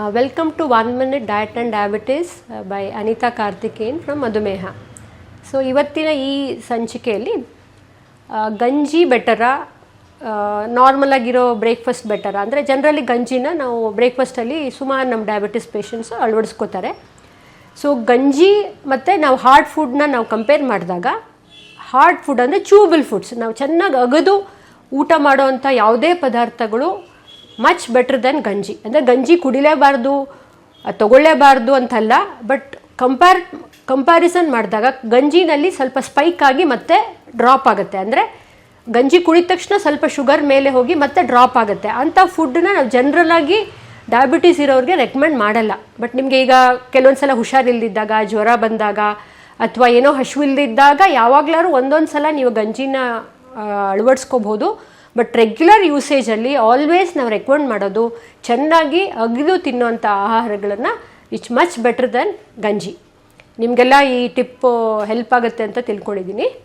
Welcome to 1 Minute Diet and Diabetes by Anita Karthikeyan from Madhumeha. So ಇವತ್ತಿನ ಈ ಸಂಚಿಕೆಯಲ್ಲಿ ಗಂಜಿ ಬೆಟರಾ ನಾರ್ಮಲ್ ಆಗಿರೋ ಬ್ರೇಕ್ಫಾಸ್ಟ್ ಬೆಟರಾ ಅಂದರೆ ಜನರಲಿ ಗಂಜಿನ ನಾವು ಬ್ರೇಕ್ಫಾಸ್ಟಲ್ಲಿ ಸುಮಾರು ನಮ್ಮ ಡಯಾಬಿಟಿಸ್ ಪೇಷಂಟ್ಸು ಅಳವಡಿಸ್ಕೋತಾರೆ. ಸೊ ಗಂಜಿ ಮತ್ತು ನಾವು ಹಾರ್ಡ್ ಫುಡ್ನ ನಾವು ಕಂಪೇರ್ ಮಾಡಿದಾಗ ಹಾರ್ಡ್ ಫುಡ್ ಅಂದರೆ ಚೂಬಲ್ ಫುಡ್ಸ್ ನಾವು ಚೆನ್ನಾಗಿ ಅಗದು ಊಟ ಮಾಡೋವಂಥ ಯಾವುದೇ ಪದಾರ್ಥಗಳು ಮಚ್ ಬೆಟರ್ ದೆನ್ ಗಂಜಿ. ಅಂದರೆ ಗಂಜಿ ಕುಡಿಲೇಬಾರ್ದು ತಗೊಳ್ಳೇಬಾರ್ದು ಅಂತಲ್ಲ, ಬಟ್ ಕಂಪ್ಯಾರಿಸನ್ ಮಾಡಿದಾಗ ಗಂಜಿನಲ್ಲಿ ಸ್ವಲ್ಪ ಸ್ಪೈಕ್ ಆಗಿ ಮತ್ತೆ ಡ್ರಾಪ್ ಆಗುತ್ತೆ. ಅಂದರೆ ಗಂಜಿ ಕುಡಿದ ತಕ್ಷಣ ಸ್ವಲ್ಪ ಶುಗರ್ ಮೇಲೆ ಹೋಗಿ ಮತ್ತೆ ಡ್ರಾಪ್ ಆಗುತ್ತೆ. ಅಂಥ ಫುಡ್ಡನ್ನ ನಾವು ಜನರಲಾಗಿ ಡಯಾಬಿಟೀಸ್ ಇರೋರಿಗೆ ರೆಕಮೆಂಡ್ ಮಾಡಲ್ಲ. ಬಟ್ ನಿಮಗೆ ಈಗ ಕೆಲವೊಂದು ಸಲ ಹುಷಾರಿಲ್ದಿದ್ದಾಗ, ಜ್ವರ ಬಂದಾಗ ಅಥವಾ ಏನೋ ಹಸಿವಿಲ್ದಿದ್ದಾಗ ಯಾವಾಗಲಾದ್ರೂ ಒಂದೊಂದು ಸಲ ನೀವು ಗಂಜಿನ ಅಳವಡಿಸ್ಕೋಬಹುದು. ಬಟ್ ರೆಗ್ಯುಲರ್ ಯೂಸೇಜಲ್ಲಿ ಆಲ್ವೇಸ್ ನಾವು ರೆಕಮೆಂಡ್ ಮಾಡೋದು ಚೆನ್ನಾಗಿ ಅಗಿದು ತಿನ್ನೋಂಥ ಆಹಾರಗಳನ್ನು ಇಟ್ಸ್ ಮಚ್ ಬೆಟರ್ ದೆನ್ ಗಂಜಿ. ನಿಮಗೆಲ್ಲ ಈ ಟಿಪ್ ಹೆಲ್ಪ್ ಆಗುತ್ತೆ ಅಂತ ತಿಳ್ಕೊಂಡಿದ್ದೀನಿ.